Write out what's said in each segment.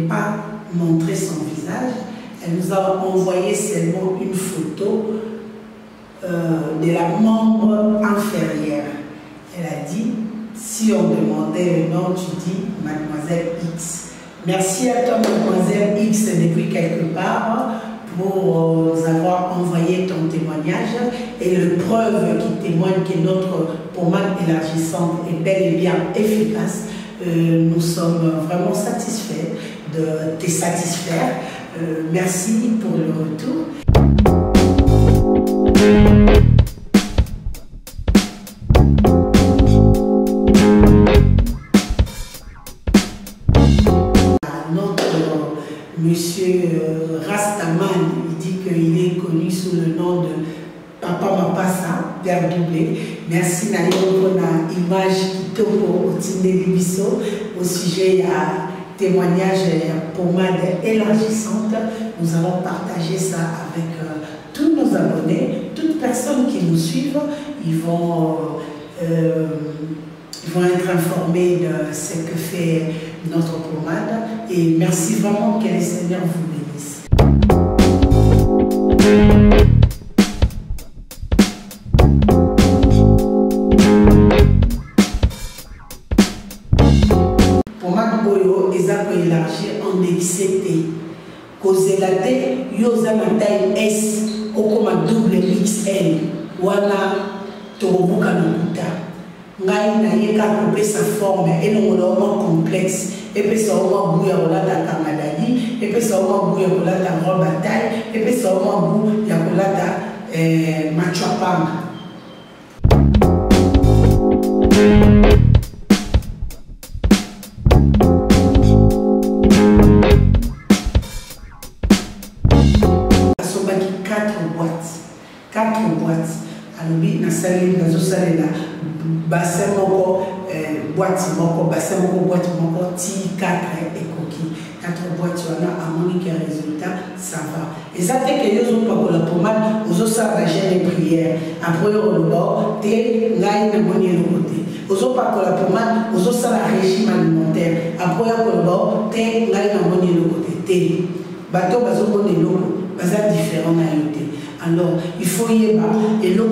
voulait pas montrer son visage. Elle nous a envoyé seulement une photo de la membre inférieure. Elle a dit, si on demandait le nom, tu dis Mademoiselle X. Merci à toi, Mademoiselle X, depuis quelque part, pour nous avoir envoyé ton témoignage et le preuve qui témoigne que notre pommade élargissante est bel et bien efficace. Nous sommes vraiment satisfaits de te satisfaire. Merci pour le retour. Monsieur Rastaman, il dit qu'il est connu sous le nom de Papa Mapassa, Père Doublé. Merci Nayo pour la image qui topo au Tindelibiso au sujet à témoignage pommade élargissante. Nous allons partager ça avec tous nos abonnés, toutes personnes qui nous suivent. Ils vont être informés de ce que fait notre pommade. Et merci vraiment, que le Seigneur vous bénisse. Pommade Boyo, ils ont élargi en XT. Causé la tête, ils ont la taille S, ou comme double XL. Wana, Torobuka Nobuta. Ngai na yeka couper sa forme et non vraiment complexe et puis ça va bouillir la kamadani et puis ça va bouillir la robe à taille et puis ça va bouillir la machapang. Asoba qui 4 boîtes alobi na salle na zo salle na bassin moko boîte moko ti 4 et coquille 4 boîtes on a harmonique résultat ça va et ça fait que yo pas pour la pommade aux ça la gêne prière après au bord té ngai na moni le côté aux pas pour la pommade aux ça la régime alimentaire après au bord té ngai na moni le côté té bateau bazo connait l'eau baza différent na yoté. Alors, il faut y aller et l'on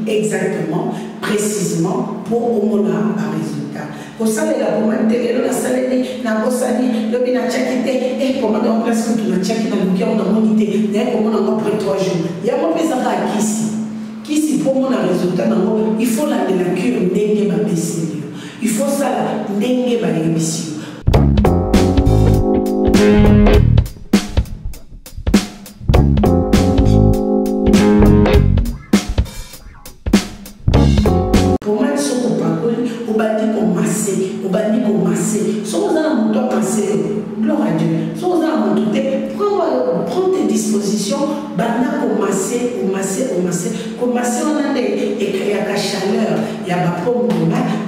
exactement, précisément, pour au moins un résultat. Pour ça, les pommades, la salade, la bossani, le binachakite, et pour moi, on place tout le tchaki dans le cœur de mon idée, et pour moi, on après 3 jours. Il y a mon plaisir à qui si pour moi, un résultat, il faut la cure, n'est pas baisser. Il faut ça, n'est pas l'émission. Prends tes dispositions, commencer on a écrit à la chaleur, il y a ma pomme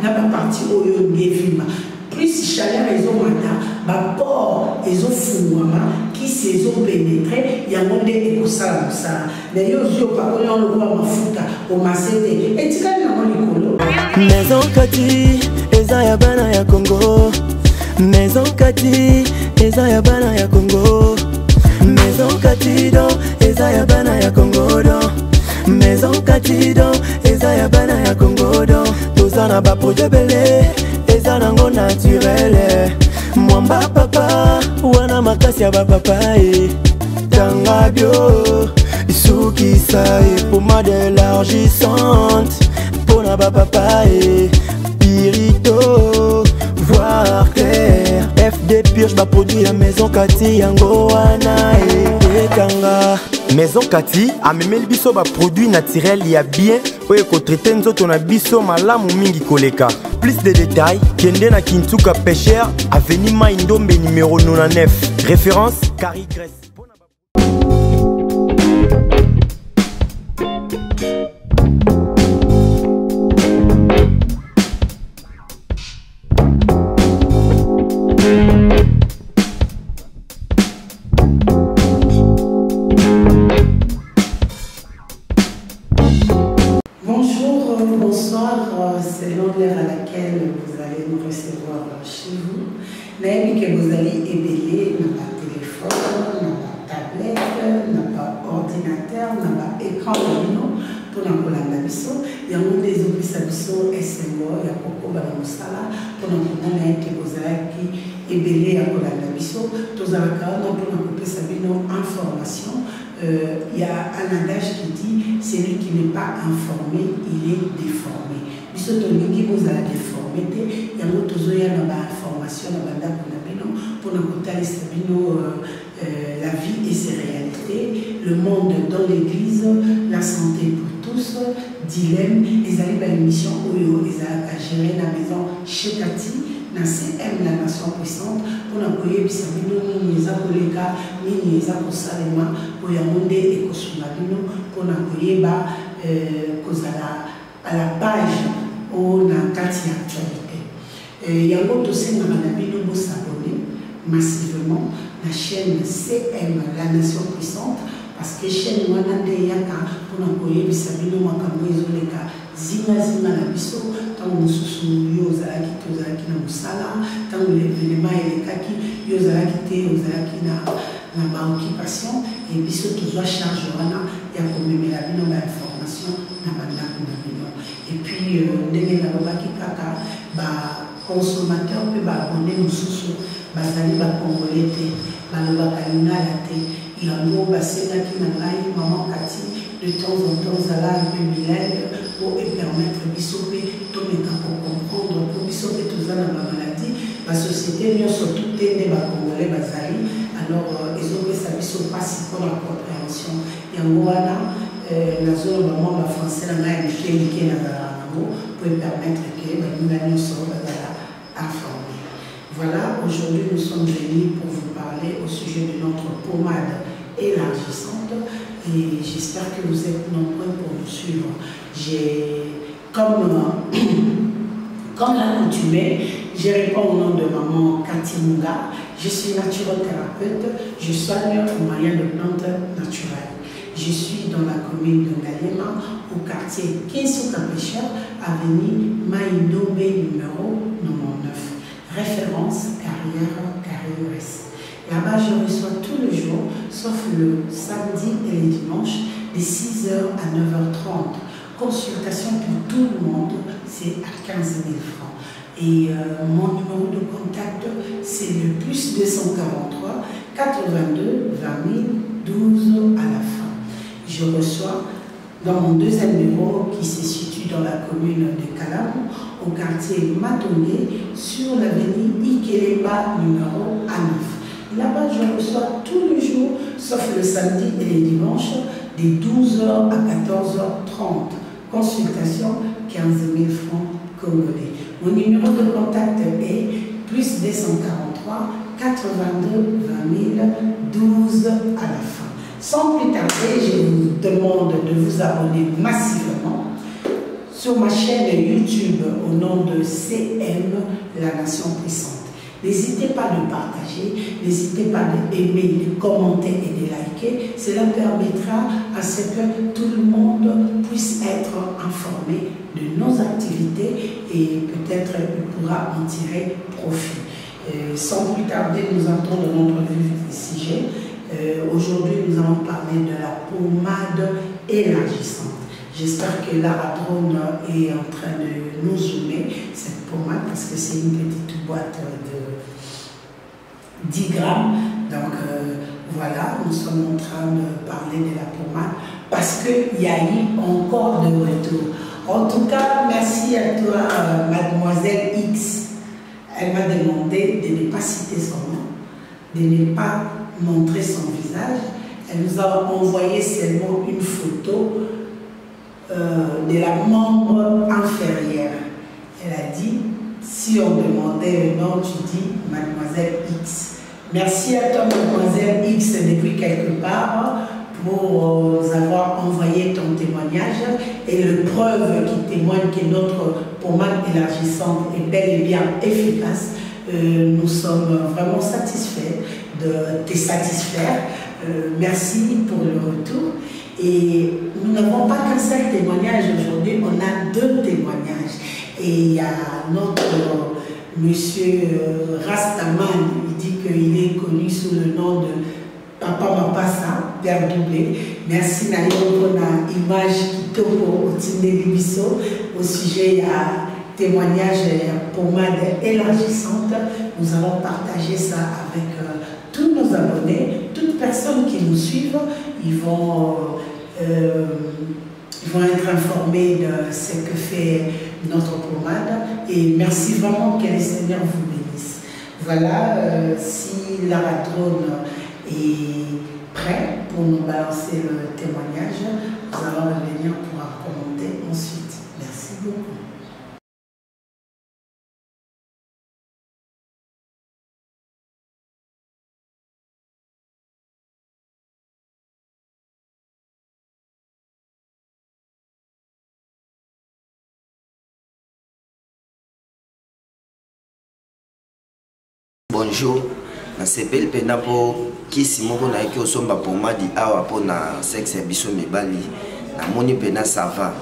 n'a pas parti au yévima. Plus chaleur ils ont ma port ils ont fouama qui s'est pénétré, il y a mon dé et ça. Mais yo pas on le voit ma fouta au massé et tu connais mon licolo. Maison Kati, eza ya bana ya Congo. Maison Kati, eza ya bana ya Congo. Maison Katido, eza ya bana ya Congo do. Maison Katido, eza ya bana ya Congo do. Tozana ba projet belé, eza nango naturel. Mwamba papa, wana makasi ya ba papa e. Tanga bio, isuki sa e pommade élargissante. Pona ba papa e. Pirito, voir clair. FD purge ma produit la Maison Kati yango wana e tanga. Maison Kati a memeli biso ba produit naturel ya bien oye ko traiter nzoto na biso malamu mingi koleka. Plus de détails, kende na Kintuka Pêcheur, avenue Maindombe numéro 99. Référence Carrie Grèce. Bonsoir, selon l'heure à laquelle vous allez nous recevoir chez vous. Naïmi que vous allez aider ebele à kolanda biso tozalaka non pour couper sa information. Il y a un adage qui dit celui qui n'est pas informé il est déformé. Biso tolingi bozala déformé te yango tozoya na ba information na banda kuna bino pour kotalisa bino la vie et ses réalités, le monde dans l'église, la santé pour tous, dilemme, les alliés à l'émission Oyo, les à gérer la maison chez Cathy, na CM, la nation puissante, pour la coyer bisabino, ni les akolega, ni les akosalema, pour y amonde et kosumabino, pour la coyer bas, à la page où la Cathy actualité. Il y a d'autres aussi dans la bino pour s'abonner massivement. La chaîne CM, la nation puissante, parce que chaîne wana de yaka pour na koyebi sabino makambo ezoleka zinga na biso tango mususu yo ozalaki te ozalaki na mosala tango l'événement elekaki yo ozalaki te ozalaki na baoccupation et biso tozwa charge wana ya komemela bino ba information na bandako na bino et puis ndenge nalobaki kaka ba consommateur mpe baabonne mosusu bazali bacongolais te balobaka lingala te yango basengaki na ngai maman Cathy de temps en temps zala un peu bilingue pour permettre biso mpe tomeka pour comprendre pour biso mpe toza na bamaladie basociété nyonso tout te nde bacongolais bazali alors ezopesa biso mpasi mpona compréhension yango wana nazoloba mwa bafrançais na ngai ya mikelike nazala nango pour permettre ke baninga nyonso bazala informé. Voilà, aujourd'hui nous sommes venus pour vous parler au sujet de notre pommade élargissante et j'espère que vous êtes nombreux pour nous suivre. Comme l'accoutumée, je réponds au nom de maman Cathy Munga. Je suis naturothérapeute, je soigne au moyen de plantes naturelles. Je suis dans la commune de Ngaliema, au quartier Kinsuka-Pêcheur, avenue Maïndombe numéro 99. Référence carrière. Là-bas, je reçois tous les jours, sauf le samedi et les dimanches, de 6h à 9h30. Consultation pour tout le monde, c'est à 15 000 francs. Et mon numéro de contact, c'est le plus 243 82 20 012 à la fin. Je reçois dans mon deuxième bureau qui se situe dans la commune de Kalam, au quartier Matonné, sur l'avenue Ikeleba numéro 9. Là-bas, je reçois tous les jours, sauf le samedi et les dimanches, de 12h à 14h30. Consultation, 15 000 francs congolais. Mon numéro de contact est plus 243 82 20 012 à la fin. Sans plus tarder, je vous demande de vous abonner massivement sur ma chaîne YouTube au nom de CM, la nation puissante. N'hésitez pas de partager, n'hésitez pas d'aimer, de commenter et de liker. Cela permettra à ce que tout le monde puisse être informé de nos activités et peut-être il pourra en tirer profit. Sans plus tarder, nous entrons dans notre vif du sujet. Aujourd'hui, nous allons parler de la pommade élargissante. J'espère que la drone est en train de nous zoomer cette pommade parce que c'est une petite boîte de 10 grammes. Donc voilà, nous sommes en train de parler de la pommade parce qu'il y a eu encore de retour. En tout cas, merci à toi, mademoiselle X. Elle m'a demandé de ne pas citer son nom, de ne pas montrer son visage. Elle nous a envoyé seulement une photo de la membre inférieure. Elle a dit, si on demandait le nom, tu dis mademoiselle X. Merci à toi, mademoiselle X, depuis quelque part, pour nous avoir envoyé ton témoignage et le preuve qui témoigne que notre pommade élargissante est bel et bien efficace. Nous sommes vraiment satisfaits de te satisfaire. Merci pour le retour. Et nous n'avons pas qu'un seul témoignage aujourd'hui, on a 2 témoignages. Et il y a notre monsieur Rastaman, il dit qu'il est connu sous le nom de Papa Mapassa, Père Doublé. Merci Nayo pour l'image qui topo au Tindé Libiso. Au sujet, il y a témoignage pommade élargissante. Nous allons partager ça avec tous nos abonnés, toutes personnes qui nous suivent. Ils vont être informés de ce que fait notre pommade. Et merci vraiment, que le Seigneur vous bénisse. Voilà, si la Ladrone est prêt pour nous balancer le témoignage, nous allons revenir pour commenter ensuite. Merci beaucoup. Bonjour, je m'appelle Penapo Kisi moko na eki osomba pomadi awa po na sexe biso mibali na moni pena ça va.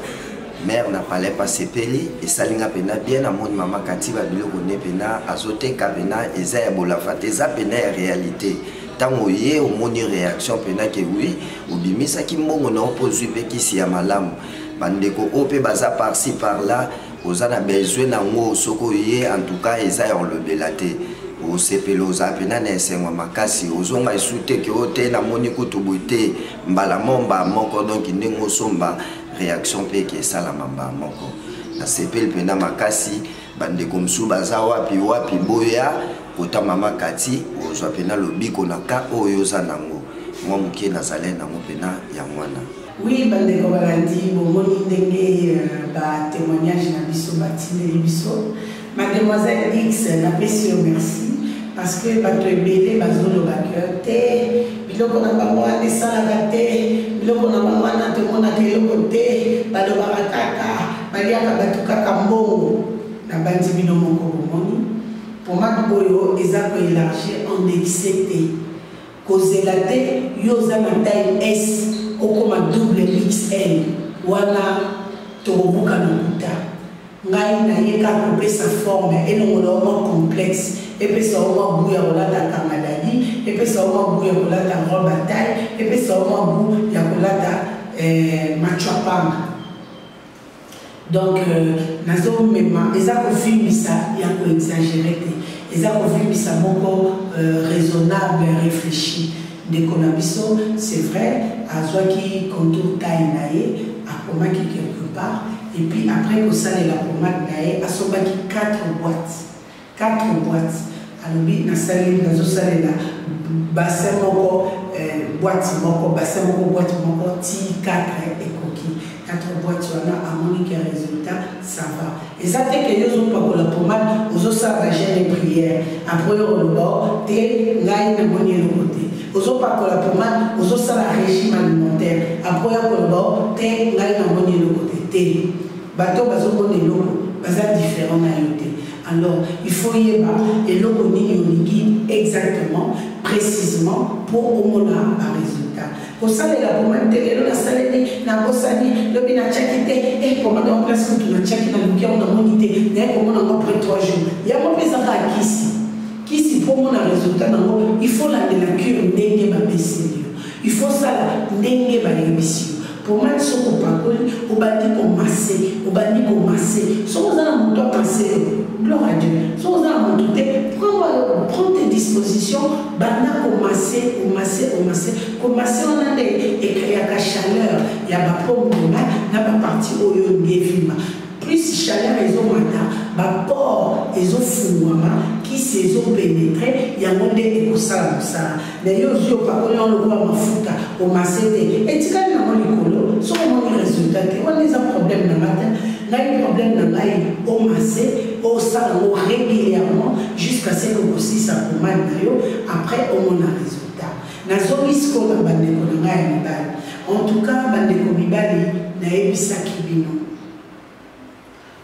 Mère n'a pas pas sepeli et salinga pena bien na moni mama katiba biloko ne pena azoteka pena eza ya bolafate eza pena ya réalité. Tango ye o moni réaction pena ke oui obimisa ki mbongo na opozwi pe kisi ya malamu. Bandeko ope baza par-ci par-là ozana besoin na ngo soko ye en tout cas eza ya olobelate. O sepeloza pena na esengo makasi ozonga esute ke ote na moni kutubuite mbala momba moko donc ndengo somba réaction pe ke sala mamba moko na sepel pena makasi bande komsu baza wapi wapi boya kota mama kati ozwa pena lobiko na ka oyo za nango mwa muke na zale nango pena ya mwana. Oui, bande ko balandi bomoni ndenge ba témoignage na biso batine biso. Mademoiselle X na pesio merci parce que bato ebele bazolo bakyote biloko na bango ane salaka te biloko na bango ane temona keloko te balobaka kaka baliaka bato kaka mbongo na bandi bino moko bomoni pomade oyo eza koélargir en excès te kozela te yo oza na taille S okoma double XL wana tokobuka na kuta ngai na ye kaka kopesa forme elongola oma complexe epesa oma bu ya kolata kamaladi epesa oma bu ya kolata robe à taille epesa oma bu ya kolata machwapanga. Donc nazomema eza kofimbisa ya koexagere te eza kofimbisa moko raisonnable réfléchi ndeko na biso. C'est vrai azwaki contour taille na ye akomaki quelque part. Et puis après, au salé la pommade, à son baki 4 boîtes. 4 boîtes. Alors, na salé, na zo salé la bassin moko, boîte moko, bassin moko, boîte moko, ti 4 et coquille. 4 boîtes, on a à mon résultat, ça va. Et ça, c'est que nous avons pas la pommade, nous avons ça la gêne et prière. Après, on le bord, t'es là, il y a mon côté. Nous avons pas la pommade, nous avons ça la régime alimentaire. Après, on le bord, t'es là, il y a mon côté. Bateau bazoko ne loko baza différent na yote. Alors il faut y avoir et loko ni yonigi exactement précisément pour au moins un résultat. Pour ça la pommade de la salade na bosani le bina chakite et pour mettre en place tout na chaki na lukia on a monité mais pour moi après 3 jours. Il y a mon pesa ka kisi pour mon résultat nango il faut la cure ndenge ba beselio. Il faut ça ndenge ba émission. Pour moi, ce qu'on parle, on va dire qu'on masse, on va dire qu'on masse. Si on a un montant passé, gloire à Dieu. Si on a un montant, prends tes dispositions, bana qu'on masse, on a des la chaleur, il y a pas de problème, n'a pas parti au lieu de plus chaleur ils ont matin, port ils ont fouama, qui s'ils ont pénétré, il y a un des écossais ça. D'ailleurs, je ne pas on le voit ma fouta, au macété. Et tu as un écolo, sur mon résultat, on a un problème dans matin, on a un problème dans l'ail, au macé, au salon régulièrement, jusqu'à ce que aussi ça pommade après on a un résultat. Nazomisko na bandeko na ngai mibali. En tout cas, bandeko mibali na ebisa kibino.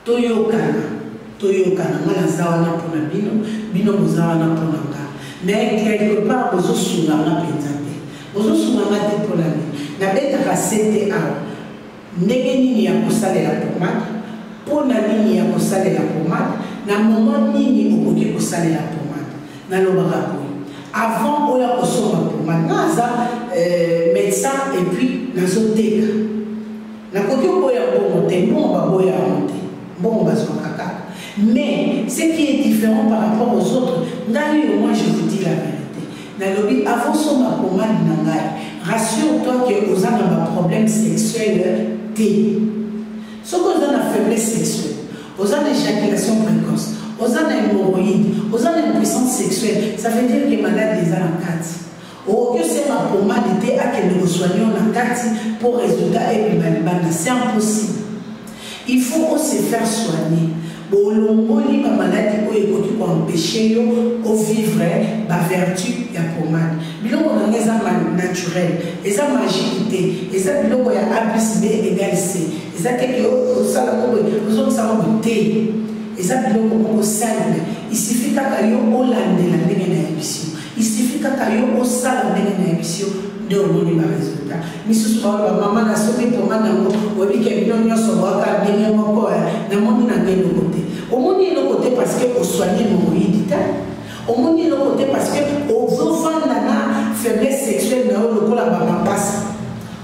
Toyokana ngala zawana pona bino mozawana pona nga. Mais quelque part bozo sunganga penzate. Bozo sunganga te pona ni. Na beta ka CTA. Ndenge nini ya kosalela pomade? Pona nini ya kosalela pomade? Na moment nini okoki kosalela pomade? Na lobaka boy. Avant oya kosoma pomade, naza médecin et puis nazoteka. Na koki boya bongo te, bon ba boya monte. Bon bazwa kaka. Mais ce qui est différent par rapport aux autres, moi je vous dis la vérité. Nalobi, avant son pomade rassure-toi que vous avez un problème sexuel T. Ce que vous avez une faiblesse sexuelle, vous avez une éjaculation précoce, vous avez une hémorroïde, vous avez une puissance sexuelle, ça veut dire que malade les a en 4. Ou que c'est ma pomade était à que nous soignons en 4 pour résultat et c'est impossible. Il faut aussi se faire soigner. Bolongoli ma maladie qui peut empêcher de vivre la vertu de la pomade. Biloko na ngeza naturel, eza magique, eza biloko ya A plus B égale C. Eza quelque osala ko ozosala ko T. Eza biloko moko simple. Il suffit kaka yo olandela ndenge na émission. Il suffit kaka yo osala ndenge na émission. De omoni ba résultat. Misusu ba maman na soki pomade nango obi ke bino nyonso waka ndenge moko na moni na ngelo côté. Omoni le côté parce que au soigner l'hémorroïde. Omoni le côté parce que au vivant na faiblesse sexuelle na le kola ba passe.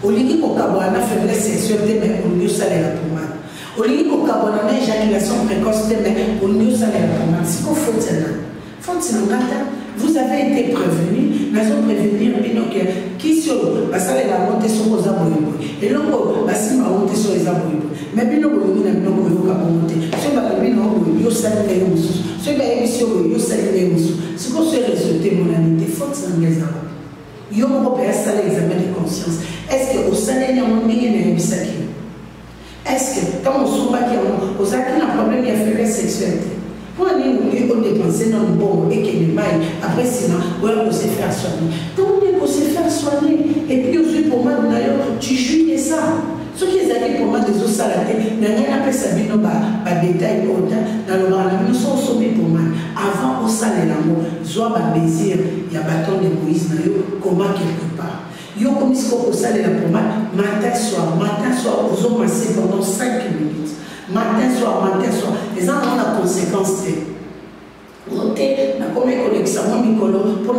Olingi ko kabwana faiblesse sexuelle mais au lieu ça la pomade. Olingi ko kabwana éjaculation précoce mais au lieu ça la pomade. C'est quoi faut vous avez été prévenu, nous avons prévenu qui sur la salle de la montée sur les aboyés. Et donc, la salle de la montée sur les aboyés. Mais bien, nous avons monté. Sur la ville, nous avons salé les mousses. Sur la émission, nous avons salé les mousses. C'est quoi ce résultat, mon ami? Des fautes, c'est un exemple. Nous avons fait l'examen de conscience. Est-ce que au salaire, nous avons mis un émission? Est-ce que quand on se bat, on a un problème de faiblesse sexualité? Pour aller on dépenser dans le bon et qu'il y ait mailles, après sinon, on se faire soigner. Donc on peut se faire soigner. Et puis aussi pour moi, d'ailleurs, tu jouis de ça. Ce qui est arrivé pour moi des os salatés, mais rien n'a pas sabi nos détails dans le bar. Nous sommes sommés pour moi. Avant au salaire l'amour, soit un désir, il y a bâton de Moïse, comment quelque part. Yo comme ce qu'on salaire pour moi, matin soir, aux hommes massés pendant 5 minutes. Matin, soir, les gens ont la conséquence. Na comme connexion, pour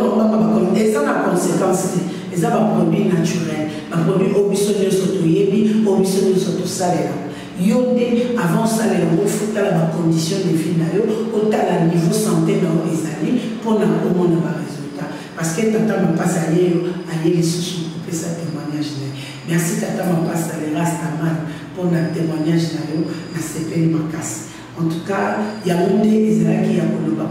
les gens la conséquence. Les gens ont produit naturel, un produit obisonné surtout yebi, obisonné surtout salaire. Yonde avant salaire, il faut que la condition de vie au tal niveau santé dans les années pour au monde avoir résultat. Parce que tata me passe à les sous couper sa témoignage. Merci tata me passe à les rastaman. Pour un témoignage na CPI Makasi. En tout cas, il y a un des Israéliens qui a pour la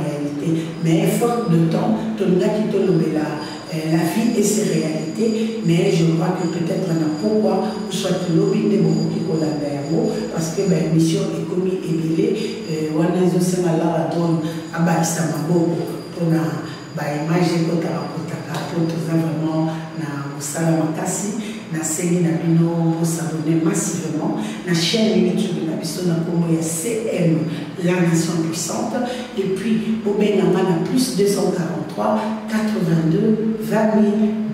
réalité. Mais faute de temps, ton gars qui te la vie et ses réalités. Mais je crois que peut-être on a pourquoi ou soit lobby de beaucoup qui collaborent parce que la mission est commis et belée. On a des aussi malades à Baïsa Mabo pour la image de pour tout ça vraiment na Makasi na série na bino pour s'abonner massivement na chaîne YouTube na biso na komo ya CM la nation puissante et puis pour benanga na plus 243 82 20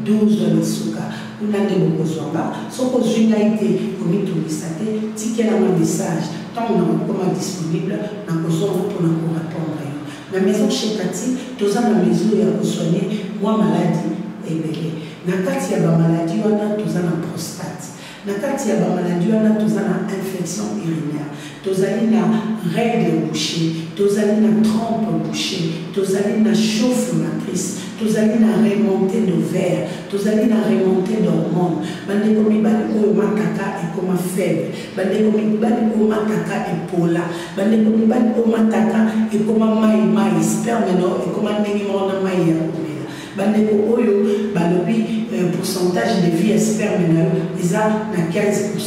12 na suka unande bokozwanga soko zungaité komi tulisate tikela ma message tant on comment disponible na kozonga pour na répondre la maison chez Kati tous la maison ya soigner moi maladie et belé na kati ya ba maladie wana tozana prostate na kati ya ba maladie wana tozana infection urinaire tozali na règle bouchée tozali na trompe bouchée tozali na chauffe matrice tozali na remontée d'ovaire tozali na remontée d'hormones bande komi bali oyo mataka et comme faible bande komi bali oyo mataka et pola bande komi bali oyo mataka et comme mai sperme no et comme ndenge mona mai ya bandeko oyo balobi pourcentage de vie sperme na eza na 15%.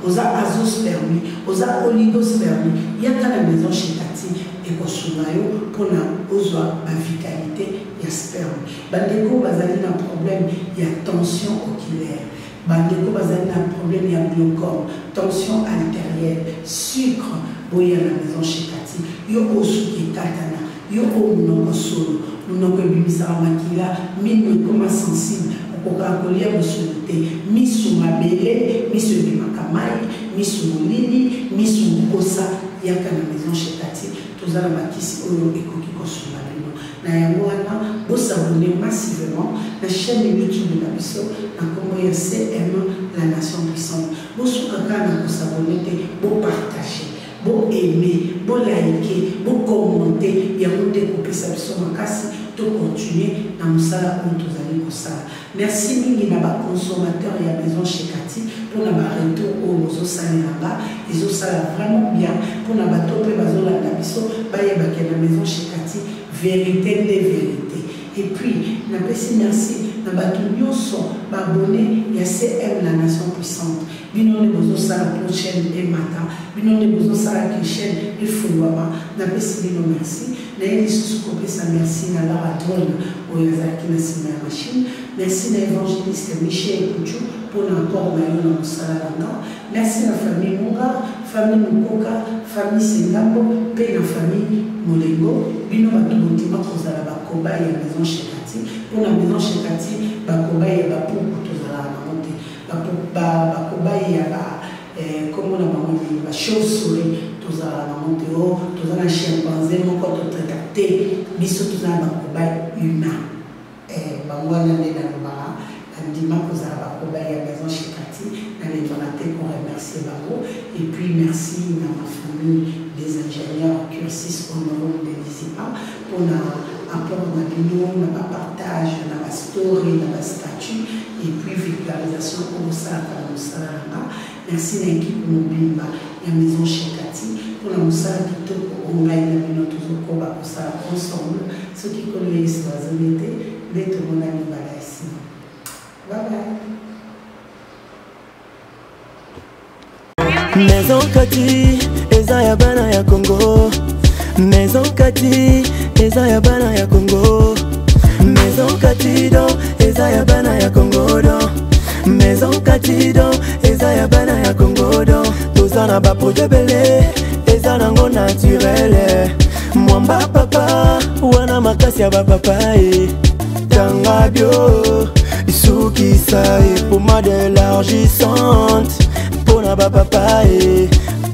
Oza azospermie, oza oligospermie. Yaka na maison chez Kati et kosunga yo pour na ozwa ba vitalité ya sperme. Bandeko bazali na problème ya tension oculaire. Bandeko bazali na problème ya glaucome, tension artérielle, sucre boya na maison chez Kati. Yo osuki katana, yo omunoko solo. Nous n'avons pas mis ça en makila, mais comme sensible, on peut accolir le souté, mis sous ma belle, mis sur du makamai, mis sous mon lini, mis sous mon kosa, il y a qu'à la maison chez Tati, tous à la makisi, oyo et coquille sur la belle. na yango wana bosabone massivement la chaîne YouTube na biso na kombo ya CM la nation puissante bosuka kana kosabone te bo partager bo aimer bo liker bo commenter yango te kopesa biso makasi to continuer na musala ko tozali kosala. Merci mingi na ba consommateur ya maison chez Cathy pour na ba retour au bozo salanga ils ont ça vraiment bien pour na ba topé bazolanda biso bayeba ke na maison chez Cathy vérité des vérités. Et puis na pesi merci na ba tout nyonso ba abonné ya CM la nation puissante bino ne bozo sala prochaine et matin bino ne bozo sala ki chaîne et fulwama na pesi bino merci na yesu kopesa merci na la drone o yazaki na sima machine. Merci à l'évangéliste Michel Kouchou pour l'encore maillot dans Salana. Merci à la famille Moura, famille Mukoka, famille Sengambo, paix la famille Molengo. Bino Batoutima Kozala Bakoba et la maison chez Cathy. Pour la maison chez Cathy, Bakoba et Bapou Tozala Monte. Bakoba et comment la maman dit, la chauve-souris, Tozala Monte, Tozala chimpanzé, mon corps de traité, Bisso Tozala Bakoba humain. Bangwana nena lobara andima kozala bakoba ya maison chez Cathy na l'éternité qu'on remercie babo et puis merci à ma famille des ingénieurs cursus honorable de l'ISIPA pour la apport na bino na ba partage na ba story na ba statut et puis vulgarisation pour ça para musala. Merci à l'équipe mobimba ya maison chez Cathy pour la musala kitoko online na bino tozoko ba kosala ensemble ceux qui connaissent la zone tout le monde a mis là ici. Bye bye. Maison Cathy, eza ya bana ya Congo. Maison Cathy, eza ya bana ya Congo. Maison Cathy don, eza ya bana ya Congo don. Maison Cathy don, eza ya bana ya Congo don. Tozana ba projet belé, eza nango naturel. Mwamba papa, wana makasi ya ba papa Tanga bio, Isukisa et pommade élargissante. Pona papa et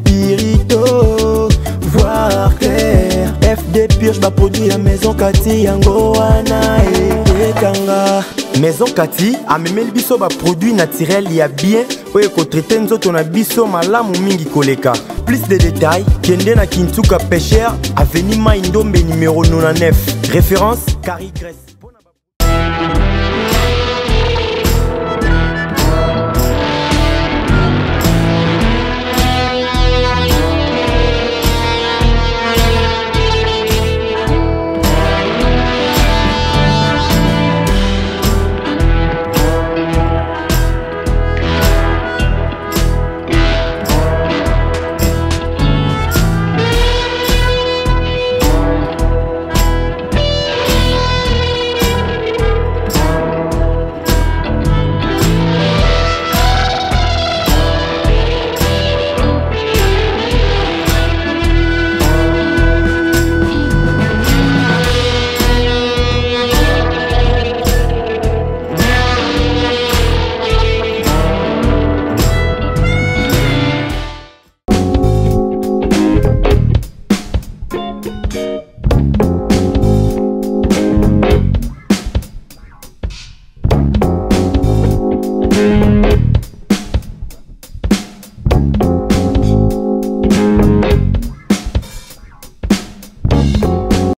Pirito, voir clair. FD Purge va produire Maison Cathy yango wana et Tanga. Maison Cathy a même le biso ba produit naturel il y a bien oye ko traiter nzoto na biso malamu mingi koleka. Plus de détails, kende na Kintuka Pêcheur, avenue Maindombe numéro 99. Référence Carrie Grèce.